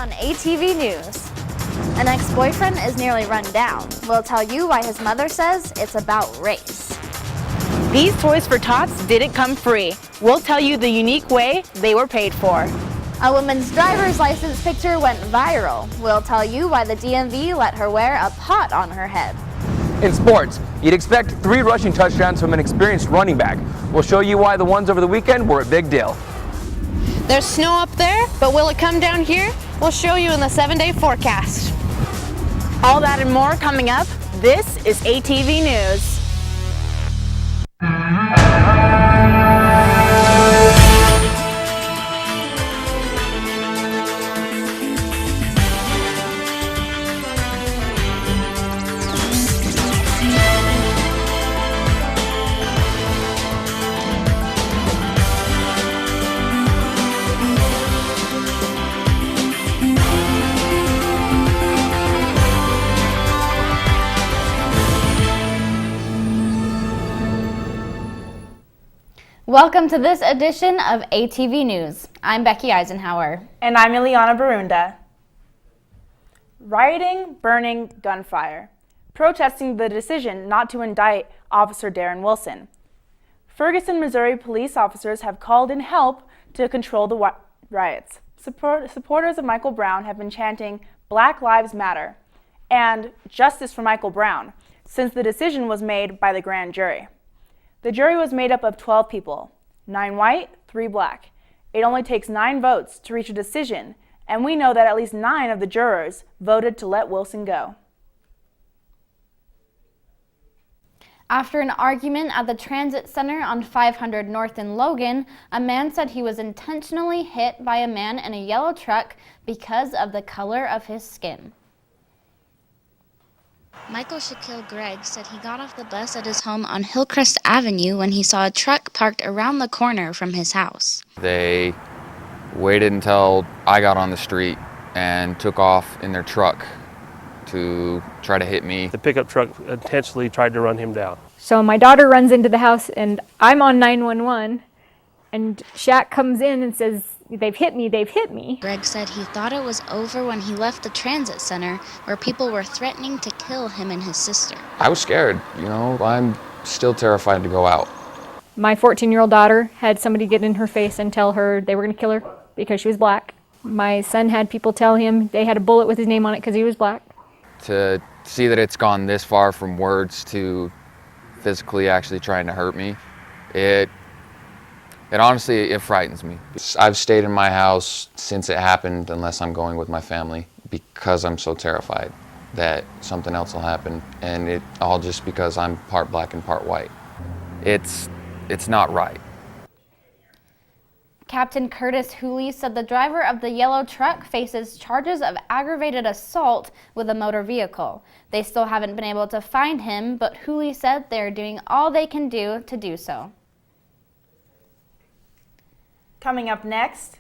on ATV News. An ex-boyfriend is nearly run down. We'll tell you why his mother says it's about race. These Toys for Tots didn't come free. We'll tell you the unique way they were paid for. A woman's driver's license picture went viral. We'll tell you why the DMV let her wear a pot on her head. In sports, you'd expect 3 rushing touchdowns from an experienced running back. We'll show you why the ones over the weekend were a big deal. There's snow up there, but will it come down here? We'll show you in the 7-day forecast. All that and more coming up. This is ATV News. Welcome to this edition of ATV News. I'm Becky Eisenhower. And I'm Ileana Barunda. Rioting, burning, gunfire. Protesting the decision not to indict Officer Darren Wilson. Ferguson, Missouri police officers have called in help to control the riots. Supporters of Michael Brown have been chanting Black Lives Matter and Justice for Michael Brown since the decision was made by the grand jury. The jury was made up of 12 people, 9 white, 3 black. It only takes 9 votes to reach a decision, and we know that at least 9 of the jurors voted to let Wilson go. After an argument at the transit center on 500 North in Logan, a man said he was intentionally hit by a man in a yellow truck because of the color of his skin. Michael Shaquille Gregg said he got off the bus at his home on Hillcrest Avenue when he saw a truck parked around the corner from his house. They waited until I got on the street and took off in their truck to try to hit me. The pickup truck intentionally tried to run him down. So my daughter runs into the house and I'm on 911 and Shaq comes in and says, "They've hit me, they've hit me." Gregg said he thought it was over when he left the transit center where people were threatening to kill him and his sister. I was scared, I'm still terrified to go out. My 14-year-old daughter had somebody get in her face and tell her they were going to kill her because she was black. My son had people tell him they had a bullet with his name on it because he was black. To see that it's gone this far from words to physically actually trying to hurt me, it honestly, it frightens me. I've stayed in my house since it happened unless I'm going with my family because I'm so terrified that something else will happen, and it all just because I'm part black and part white. It's not right. Captain Curtis Hooley said the driver of the yellow truck faces charges of aggravated assault with a motor vehicle. They still haven't been able to find him, but Hooley said they are doing all they can do to do so. Coming up next,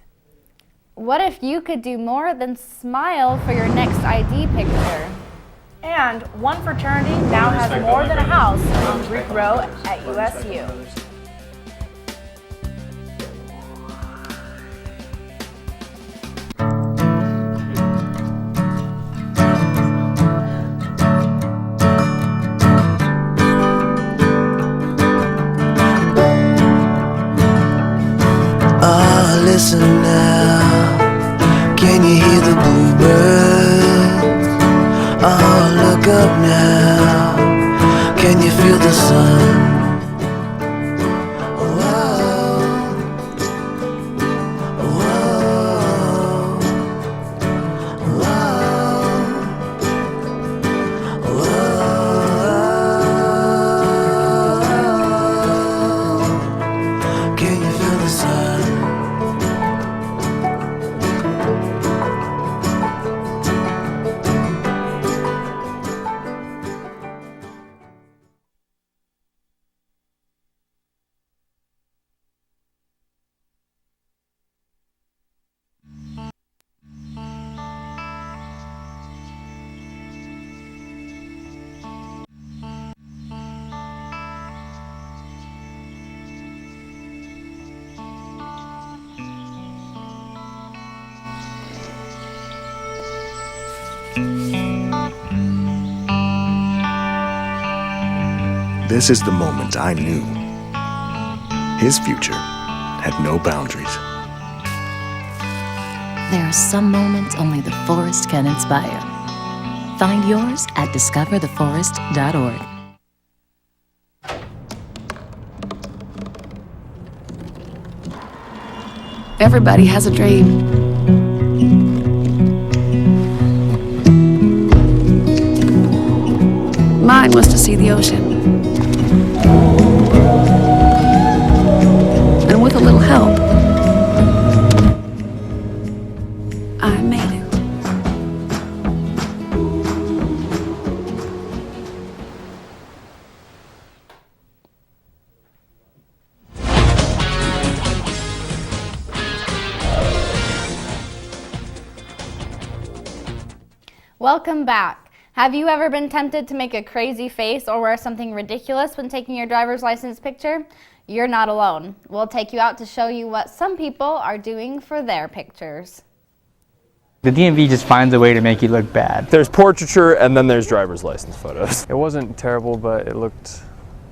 what if you could do more than smile for your next ID picture? and one fraternity now has more than a house on Greek Row at USU. Listen now, can you hear the bluebirds? Oh, look up now, can you feel the sun? Can you feel the sun? This is the moment I knew his future had no boundaries. There are some moments only the forest can inspire. Find yours at discovertheforest.org. Everybody has a dream. Mine was to see the ocean. And with a little help, I made it. Welcome back. Have you ever been tempted to make a crazy face or wear something ridiculous when taking your driver's license picture? You're not alone. We'll take you out to show you what some people are doing for their pictures. The DMV just finds a way to make you look bad. There's portraiture and then there's driver's license photos. It wasn't terrible, but it looked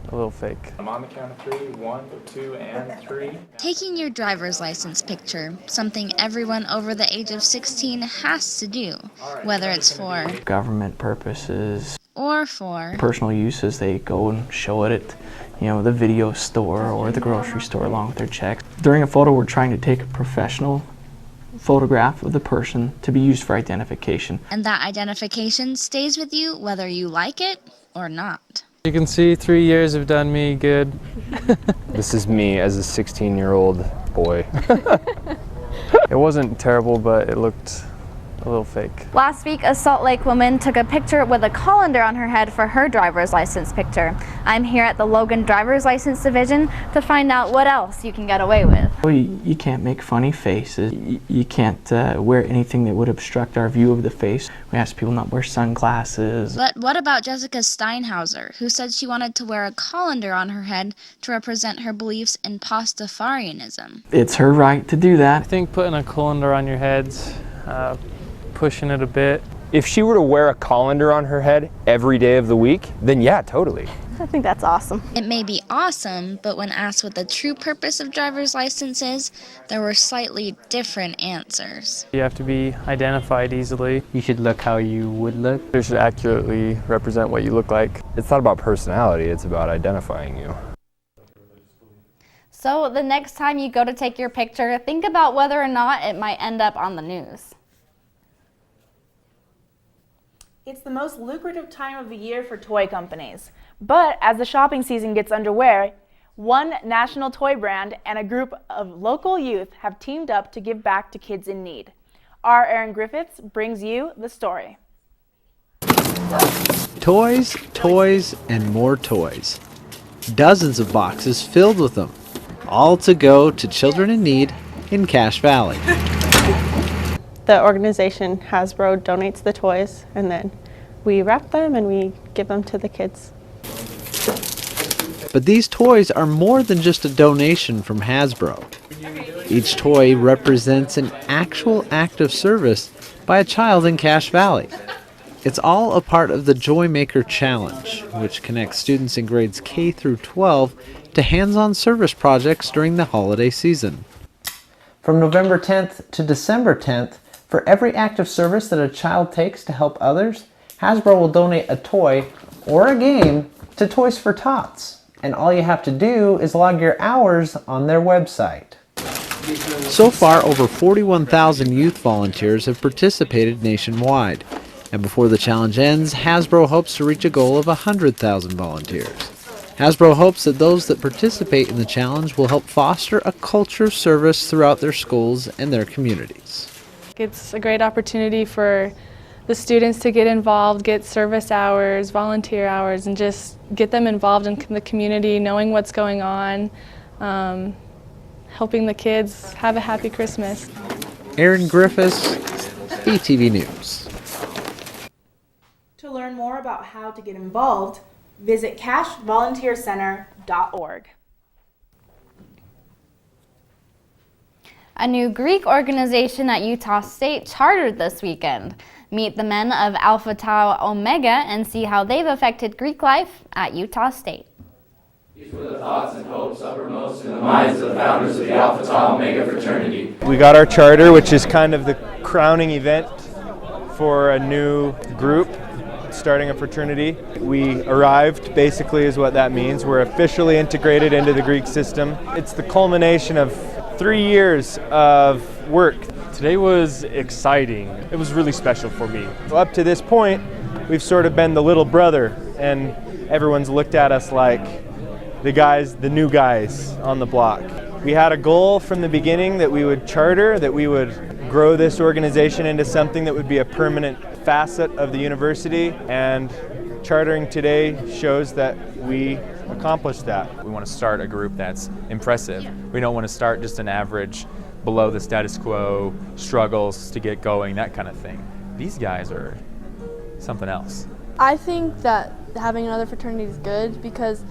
a little fake. I'm on the count of 3. 1, 2, and 3. Taking your driver's license picture, something everyone over the age of 16 has to do, whether it's for Government purposes or for personal uses. They go and show it at, the video store or the grocery store along with their check. During a photo, we're trying to take a professional photograph of the person to be used for identification. And that identification stays with you whether you like it or not. You can see 3 years have done me good. This is me as a 16-year-old boy. It wasn't terrible, but it looked a little fake. Last week, a Salt Lake woman took a picture with a colander on her head for her driver's license picture. I'm here at the Logan Driver's License Division to find out what else you can get away with. Well, you can't make funny faces. You can't wear anything that would obstruct our view of the face. We ask people not wear sunglasses. But what about Jessica Steinhauser, who said she wanted to wear a colander on her head to represent her beliefs in Pastafarianism? It's her right to do that. I think putting a colander on your head's pushing it a bit. If she were to wear a colander on her head every day of the week, then yeah, totally. I think that's awesome. It may be awesome, but when asked what the true purpose of driver's license is, there were slightly different answers. You have to be identified easily. You should look how you would look. It should accurately represent what you look like. It's not about personality, it's about identifying you. So the next time you go to take your picture, think about whether or not it might end up on the news. It's the most lucrative time of the year for toy companies. But as the shopping season gets underway, one national toy brand and a group of local youth have teamed up to give back to kids in need. Our Aaron Griffiths brings you the story. Toys, toys, and more toys. Dozens of boxes filled with them, all to go to children in need in Cache Valley. The organization Hasbro donates the toys, and then we wrap them and we give them to the kids. But these toys are more than just a donation from Hasbro. Each toy represents an actual act of service by a child in Cache Valley. It's all a part of the Joy Maker Challenge, which connects students in grades K through 12 to hands-on service projects during the holiday season. From November 10th to December 10th, for every act of service that a child takes to help others, Hasbro will donate a toy or a game to Toys for Tots. And all you have to do is log your hours on their website. So far, over 41,000 youth volunteers have participated nationwide. And before the challenge ends, Hasbro hopes to reach a goal of 100,000 volunteers. Hasbro hopes that those that participate in the challenge will help foster a culture of service throughout their schools and their communities. It's a great opportunity for the students to get involved, get service hours, volunteer hours, and just get them involved in the community, knowing what's going on, helping the kids have a happy Christmas. Aaron Griffiths, BTV News. To learn more about how to get involved, visit cachevolunteercenter.org. A new Greek organization at Utah State chartered this weekend. Meet the men of Alpha Tau Omega and see how they've affected Greek life at Utah State. These were the thoughts and hopes uppermost in the minds of the founders of the Alpha Tau Omega fraternity. We got our charter, which is kind of the crowning event for a new group starting a fraternity. We arrived, basically, is what that means. We're officially integrated into the Greek system. It's the culmination of 3 years of work. Today was exciting. It was really special for me. Up to this point, we've sort of been the little brother, and everyone's looked at us like the new guys on the block. We had a goal from the beginning that we would charter, that we would grow this organization into something that would be a permanent facet of the university, and chartering today shows that we accomplished that. We want to start a group that's impressive. We don't want to start just an average, below the status quo, struggles to get going, that kind of thing. These guys are something else. I think that having another fraternity is good because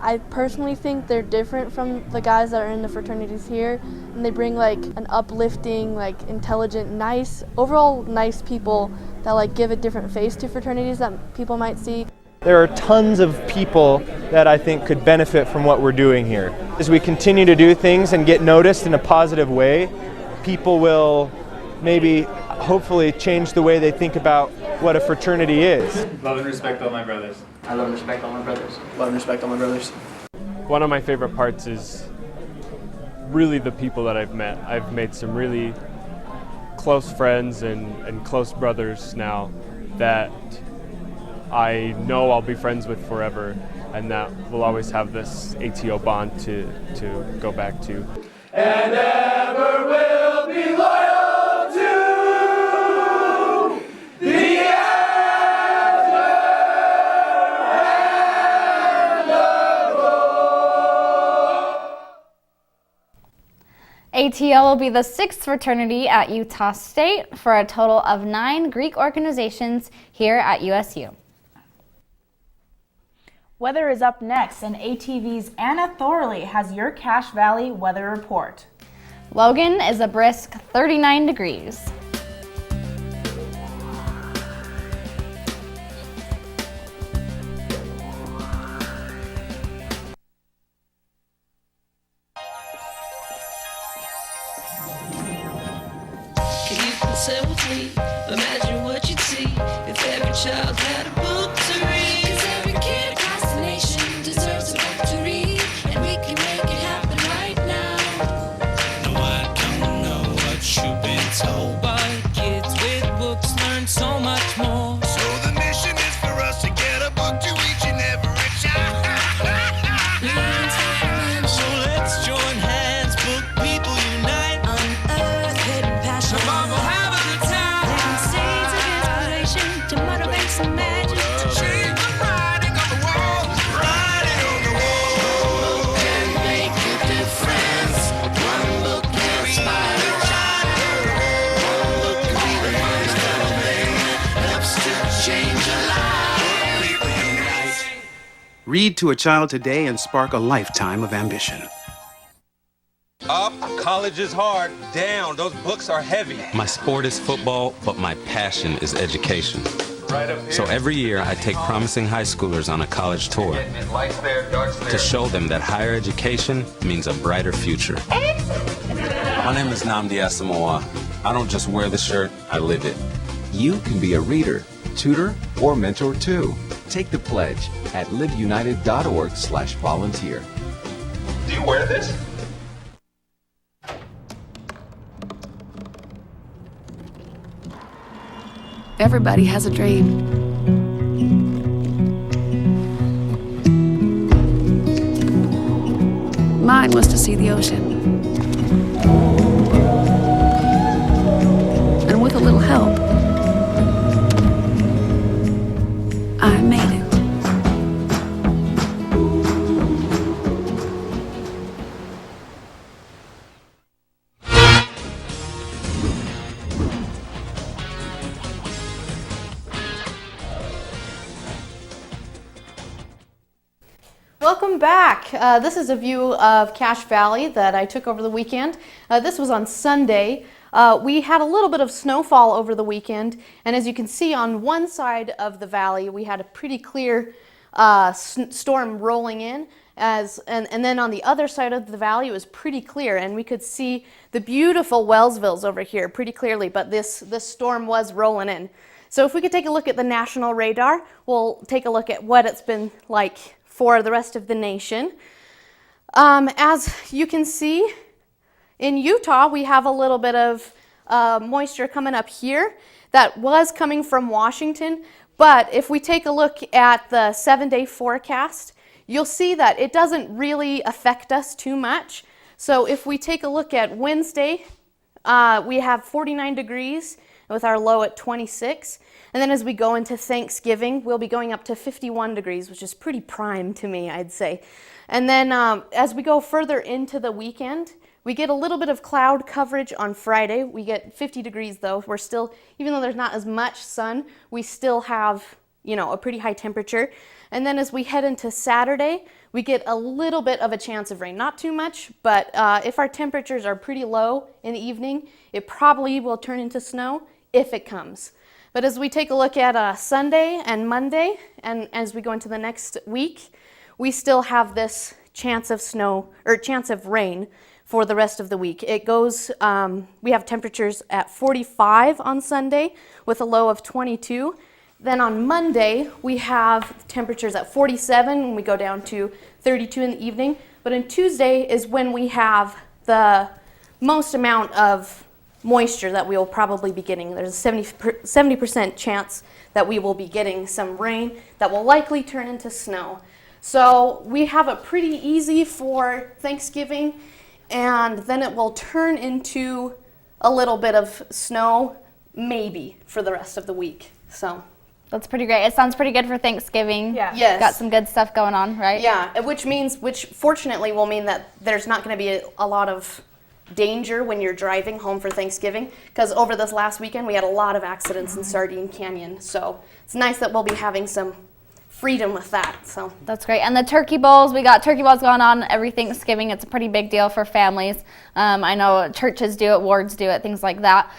I personally think they're different from the guys that are in the fraternities here, and they bring like an uplifting, like intelligent, nice, overall nice people that like give a different face to fraternities that people might see. There are tons of people that I think could benefit from what we're doing here. As we continue to do things and get noticed in a positive way, people will maybe, hopefully, change the way they think about what a fraternity is. Love and respect all my brothers. I love and respect all my brothers. Love and respect all my brothers. One of my favorite parts is really the people that I've met. I've made some really close friends and close brothers now that I know I'll be friends with forever, and that we'll always have this ATO bond to go back to. And ever will be loyal to the Alpha and the ATL will be the 6th fraternity at Utah State for a total of 9 Greek organizations here at USU. Weather is up next, and ATV's Anna Thorley has your Cache Valley weather report. Logan is a brisk 39 degrees. Can you consent with me? Imagine what you'd see if every child had a book to read. 'Cause every kid across the nation deserves a book to read, and we can make it happen right now. No, I don't know what you've been told, but kids with books learn so much more. So the mission is for us to get a book to each and every child. So let's join hands, book people unite, unearth hidden passion. Come on, have a good time. Planting seeds of inspiration to motivate some magic. To change the writing on the wall, writing on the wall. Can make a difference. One book can inspire a child. One book can be the milestone thing that helps to change a life. People unite. Read to a child today and spark a lifetime of ambition. Up, college is hard. Down, those books are heavy. My sport is football, but my passion is education. Right up here. So every year I take promising high schoolers on a college tour Lights there, darts there. to show them that higher education means a brighter future. My name is Nnamdi Asamoah. I don't just wear the shirt, I live it. You can be a reader, tutor, or mentor too. Take the pledge at liveunited.org/volunteer. Do you wear this? Everybody has a dream. Mine was to see the ocean. And with a little help, I made it. Welcome back. This is a view of Cache Valley that I took over the weekend. This was on Sunday. We had a little bit of snowfall over the weekend, and as you can see on one side of the valley, we had a pretty clear storm rolling in, and then on the other side of the valley, it was pretty clear, and we could see the beautiful Wellsvilles over here pretty clearly, but this storm was rolling in. So if we could take a look at the national radar, we'll take a look at what it's been like for the rest of the nation. As you can see, in Utah, we have a little bit of moisture coming up here that was coming from Washington, but if we take a look at the 7-day forecast, you'll see that it doesn't really affect us too much. So if we take a look at Wednesday, we have 49 degrees with our low at 26. And then as we go into Thanksgiving, we'll be going up to 51 degrees, which is pretty prime to me, I'd say. And then as we go further into the weekend, we get a little bit of cloud coverage on Friday. We get 50 degrees though. We're still, even though there's not as much sun, we still have, a pretty high temperature. And then as we head into Saturday, we get a little bit of a chance of rain. Not too much, but if our temperatures are pretty low in the evening, it probably will turn into snow if it comes. But as we take a look at Sunday and Monday, and as we go into the next week, we still have this chance of snow, or chance of rain for the rest of the week. It goes, we have temperatures at 45 on Sunday with a low of 22. Then on Monday, we have temperatures at 47 when we go down to 32 in the evening. But on Tuesday is when we have the most amount of moisture that we will probably be getting. There's a 70% chance that we will be getting some rain that will likely turn into snow. So we have it pretty easy for Thanksgiving, and then it will turn into a little bit of snow, maybe, for the rest of the week. So that's pretty great. It sounds pretty good for Thanksgiving. Yeah. Yes. Got some good stuff going on, right? Yeah, which fortunately will mean that there's not going to be a lot of danger when you're driving home for Thanksgiving, because over this last weekend we had a lot of accidents in Sardine Canyon, so it's nice that we'll be having some freedom with that. So that's great. And the turkey bowls, we got turkey bowls going on every Thanksgiving. It's a pretty big deal for families. I know churches do it, wards do it, things like that.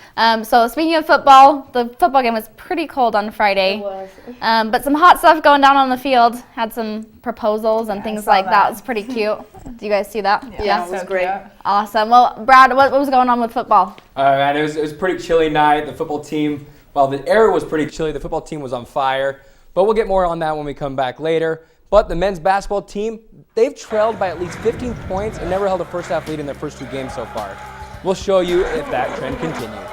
So speaking of football, the football game was pretty cold on Friday. It was. But some hot stuff going down on the field. Had some proposals and things like that. It was pretty cute. Do you guys see that? Yeah, it was great. Awesome. Well, Brad, what was going on with football? Man, it was a pretty chilly night. The football team, while the air was pretty chilly, the football team was on fire. But we'll get more on that when we come back later. But the men's basketball team, they've trailed by at least 15 points and never held a first half lead in their first 2 games so far. We'll show you if that trend continues.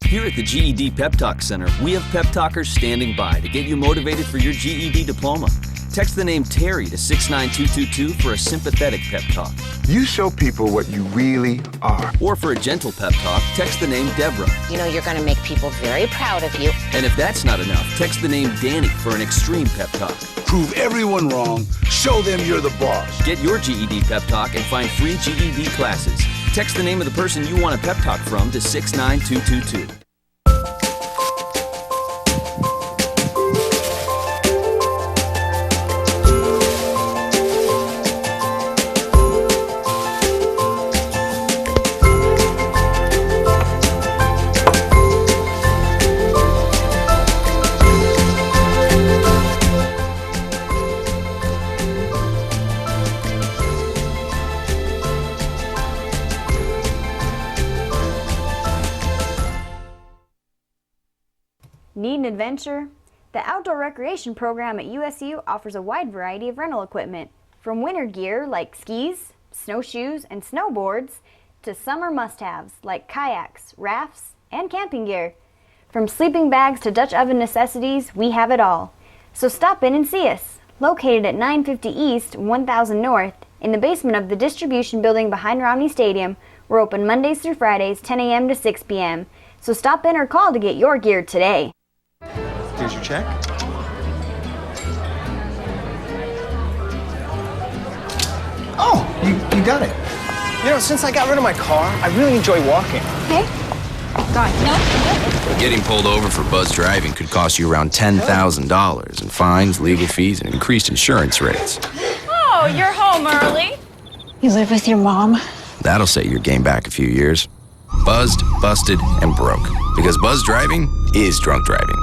Here at the GED Pep Talk Center, we have pep talkers standing by to get you motivated for your GED diploma. Text the name Terry to 69222 for a sympathetic pep talk. You show people what you really are. Or for a gentle pep talk, text the name Deborah. You know you're going to make people very proud of you. And if that's not enough, text the name Danny for an extreme pep talk. Prove everyone wrong. Show them you're the boss. Get your GED pep talk and find free GED classes. Text the name of the person you want a pep talk from to 69222. Need an adventure? The Outdoor Recreation Program at USU offers a wide variety of rental equipment, from winter gear like skis, snowshoes, and snowboards, to summer must-haves like kayaks, rafts, and camping gear. From sleeping bags to Dutch oven necessities, we have it all. So stop in and see us. Located at 950 East, 1000 North, in the basement of the distribution building behind Romney Stadium, we're open Mondays through Fridays, 10 a.m. to 6 p.m. So stop in or call to get your gear today. Here's your check. Oh, you got it. You know, since I got rid of my car, I really enjoy walking. Hey, God, no. Getting pulled over for buzz driving could cost you around $10,000 in fines, legal fees, and increased insurance rates. Oh, you're home early. You live with your mom? That'll set your game back a few years. Buzzed, busted, and broke. Because buzz driving is drunk driving.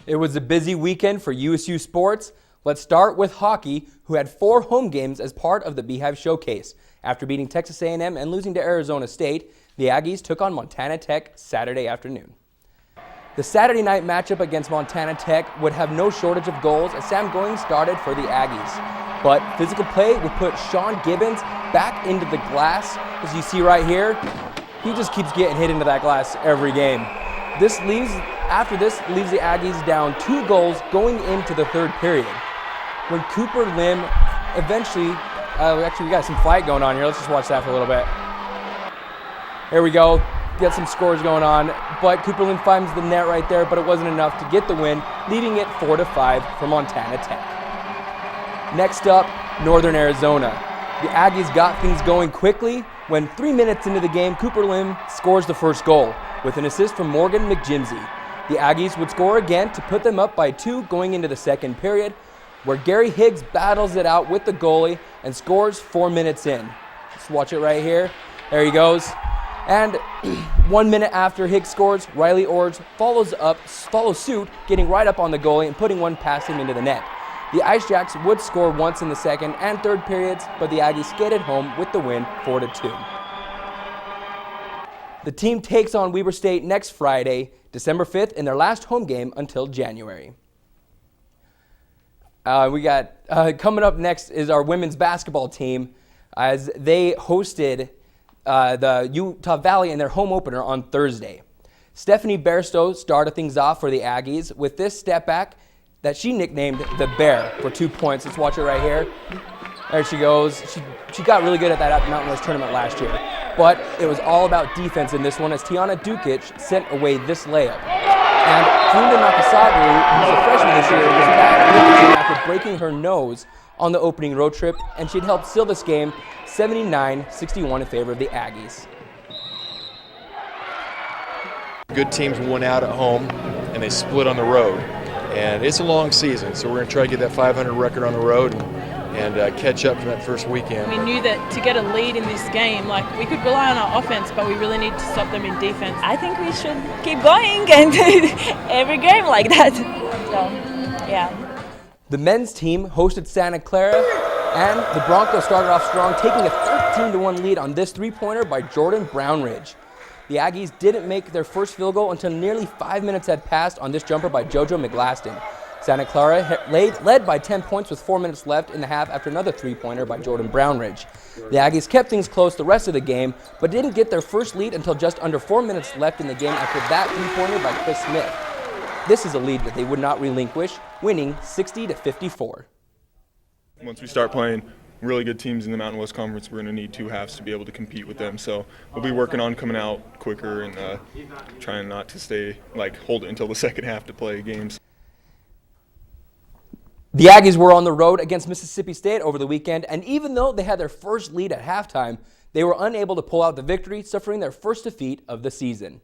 It was a busy weekend for USU sports. Let's start with hockey, who had 4 home games as part of the Beehive Showcase. After beating Texas A&M and losing to Arizona State, the Aggies took on Montana Tech Saturday afternoon. The Saturday night matchup against Montana Tech would have no shortage of goals as Sam Going started for the Aggies. But physical play would put Sean Gibbons back into the glass. As you see right here, he just keeps getting hit into that glass every game. After this leaves the Aggies down 2 goals going into the third period. When Cooper Lim eventually, actually we got some fight going on here. Let's just watch that for a little bit. Here we go. Got some scores going on, but Cooper Lim finds the net right there, but it wasn't enough to get the win, leaving it 4-5 for Montana Tech. Next up, Northern Arizona. The Aggies got things going quickly when 3 minutes into the game, Cooper Lim scores the first goal with an assist from Morgan McJimsey. The Aggies would score again to put them up by 2 going into the second period, where Gary Higgs battles it out with the goalie and scores 4 minutes in. Let's watch it right here. There he goes. And 1 minute after Higgs scores, Riley Ords follows suit, getting right up on the goalie and putting one past him into the net. The Ice Jacks would score once in the second and third periods, but the Aggies skated home with the win 4-2. The team takes on Weber State next Friday, December 5th, in their last home game until January. Coming up next is our women's basketball team, as they hosted the Utah Valley in their home opener on Thursday. Stephanie Bairstow started things off for the Aggies with this step back that she nicknamed the Bear for 2 points. Let's watch it right here. There she goes. She got really good at that Mountain West tournament last year. But it was all about defense in this one as Tiana Dukic sent away this layup. And Funda Nakasaglu, who's a freshman this year, was back with the team after breaking her nose on the opening road trip, and she'd helped seal this game 79-61 in favor of the Aggies. Good teams won out at home, and they split on the road. And it's a long season, so we're going to try to get that 500 record on the road and catch up from that first weekend. We knew that to get a lead in this game, we could rely on our offense, but we really need to stop them in defense. I think we should keep going and every game like that. So, yeah. The men's team hosted Santa Clara, and the Broncos started off strong, taking a 13-1 lead on this three-pointer by Jordan Brownridge. The Aggies didn't make their first field goal until nearly 5 minutes had passed on this jumper by JoJo McGlaston. Santa Clara led by 10 points with 4 minutes left in the half after another three-pointer by Jordan Brownridge. The Aggies kept things close the rest of the game, but didn't get their first lead until just under 4 minutes left in the game after that three-pointer by Chris Smith. This is a lead that they would not relinquish, winning 60-54. Once we start playing really good teams in the Mountain West Conference, we're going to need 2 halves to be able to compete with them. So we'll be working on coming out quicker and trying not to hold it until the second half to play games. The Aggies were on the road against Mississippi State over the weekend, and even though they had their first lead at halftime, they were unable to pull out the victory, suffering their first defeat of the season.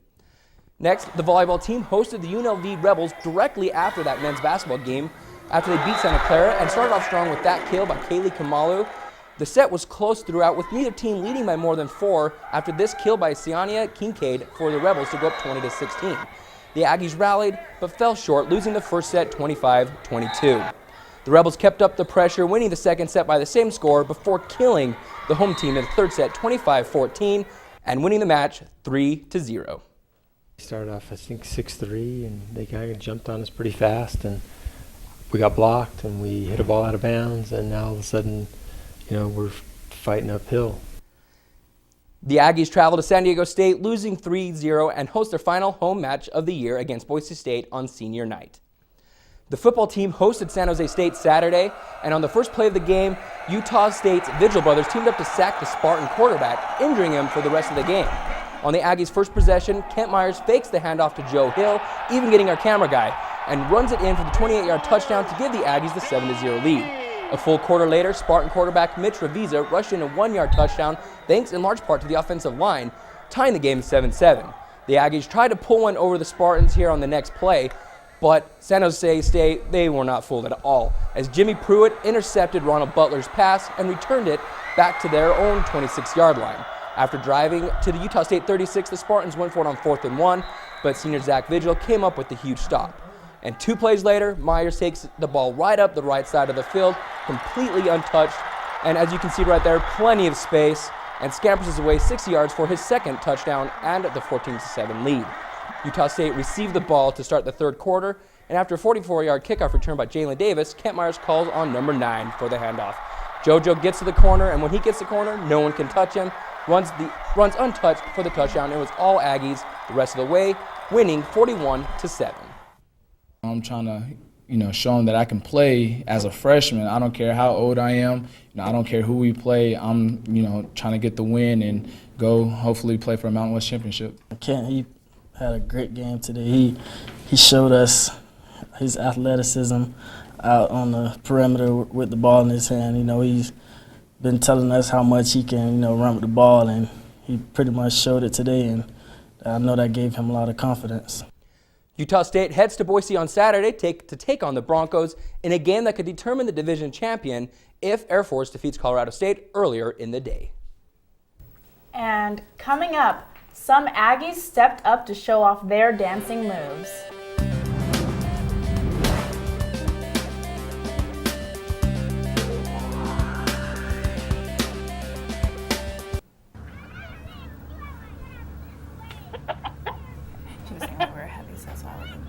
Next, the volleyball team hosted the UNLV Rebels directly after that men's basketball game, after they beat Santa Clara and started off strong with that kill by Kaylee Kamalu. The set was close throughout, with neither team leading by more than 4 after this kill by Siania Kincaid for the Rebels to go up 20-16. The Aggies rallied, but fell short, losing the first set 25-22. The Rebels kept up the pressure, winning the second set by the same score before killing the home team in the third set 25-14 and winning the match 3-0. We started off, I think, 6-3, and they kind of jumped on us pretty fast, and we got blocked, and we hit a ball out of bounds, and now all of a sudden, we're fighting uphill. The Aggies travel to San Diego State, losing 3-0, and host their final home match of the year against Boise State on senior night. The football team hosted San Jose State Saturday, and on the first play of the game, Utah State's Vigil brothers teamed up to sack the Spartan quarterback, injuring him for the rest of the game. On the Aggies' first possession, Kent Myers fakes the handoff to Joe Hill, even getting our camera guy, and runs it in for the 28-yard touchdown to give the Aggies the 7-0 lead. A full quarter later, Spartan quarterback Mitch Ravizza rushed in a 1-yard touchdown, thanks in large part to the offensive line, tying the game 7-7. The Aggies tried to pull one over the Spartans here on the next play, but San Jose State, they were not fooled at all, as Jimmy Pruitt intercepted Ronald Butler's pass and returned it back to their own 26-yard line. After driving to the Utah State 36, the Spartans went for it on 4th and 1, but senior Zach Vigil came up with the huge stop. And 2 plays later, Myers takes the ball right up the right side of the field, completely untouched, and as you can see right there, plenty of space, and scampers his away 60 yards for his second touchdown and the 14-7 lead. Utah State received the ball to start the third quarter, and after a 44-yard kickoff return by Jalen Davis, Kent Myers calls on number 9 for the handoff. JoJo gets to the corner, and when he gets the corner, no one can touch him. Runs untouched for the touchdown. It was all Aggies the rest of the way, winning 41-7. I'm trying to, show them that I can play as a freshman. I don't care how old I am. I don't care who we play. I'm, trying to get the win and go hopefully play for a Mountain West championship. Kent, he had a great game today. He showed us his athleticism out on the perimeter with the ball in his hand. He's been telling us how much he can, run with the ball, and he pretty much showed it today, and I know that gave him a lot of confidence. Utah State heads to Boise on Saturday to take on the Broncos in a game that could determine the division champion if Air Force defeats Colorado State earlier in the day. And coming up, some Aggies stepped up to show off their dancing moves. She was saying we were heavy, so that's why I wasn't.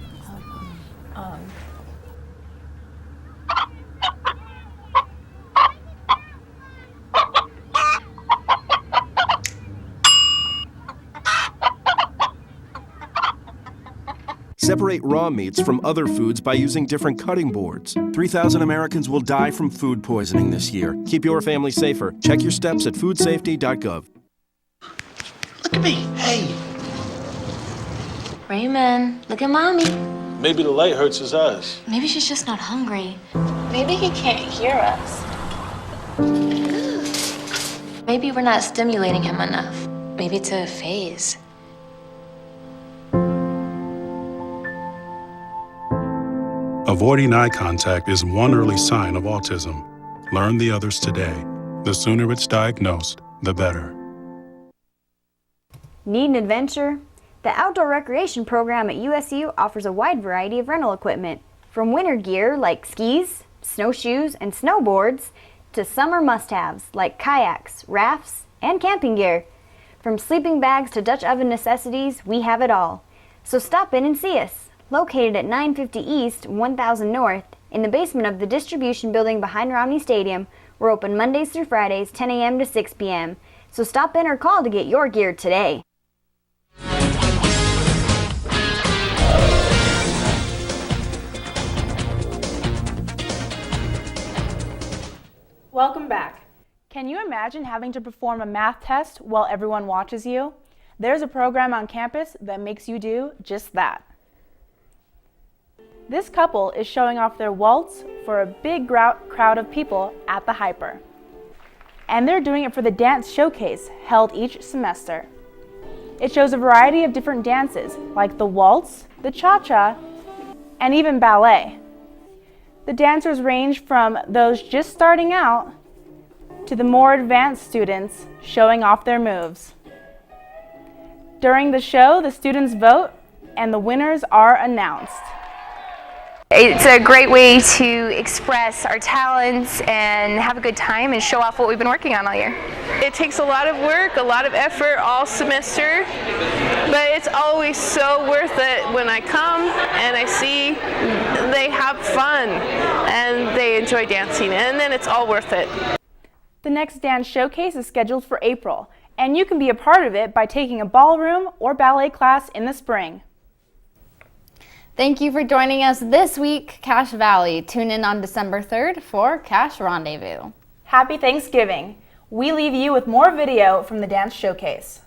Separate raw meats from other foods by using different cutting boards. 3,000 Americans will die from food poisoning this year. Keep your family safer. Check your steps at foodsafety.gov. Look at me. Hey. Raymond, look at Mommy. Maybe the light hurts his eyes. Maybe she's just not hungry. Maybe he can't hear us. Maybe we're not stimulating him enough. Maybe it's a phase. Avoiding eye contact is one early sign of autism. Learn the others today. The sooner it's diagnosed, the better. Need an adventure? The Outdoor Recreation Program at USU offers a wide variety of rental equipment, from winter gear like skis, snowshoes, and snowboards, to summer must-haves like kayaks, rafts, and camping gear. From sleeping bags to Dutch oven necessities, we have it all. So stop in and see us. Located at 950 East, 1000 North, in the basement of the distribution building behind Romney Stadium, we're open Mondays through Fridays, 10 a.m. to 6 p.m. So stop in or call to get your gear today. Welcome back. Can you imagine having to perform a math test while everyone watches you? There's a program on campus that makes you do just that. This couple is showing off their waltz for a big crowd of people at the Hyper. And they're doing it for the dance showcase held each semester. It shows a variety of different dances, like the waltz, the cha-cha, and even ballet. The dancers range from those just starting out to the more advanced students showing off their moves. During the show, the students vote and the winners are announced. It's a great way to express our talents and have a good time and show off what we've been working on all year. It takes a lot of work, a lot of effort all semester, but it's always so worth it when I come and I see they have fun and they enjoy dancing, and then it's all worth it. The next dance showcase is scheduled for April, and you can be a part of it by taking a ballroom or ballet class in the spring. Thank you for joining us this week, Cache Valley. Tune in on December 3rd for Cache Rendezvous. Happy Thanksgiving. We leave you with more video from the dance showcase.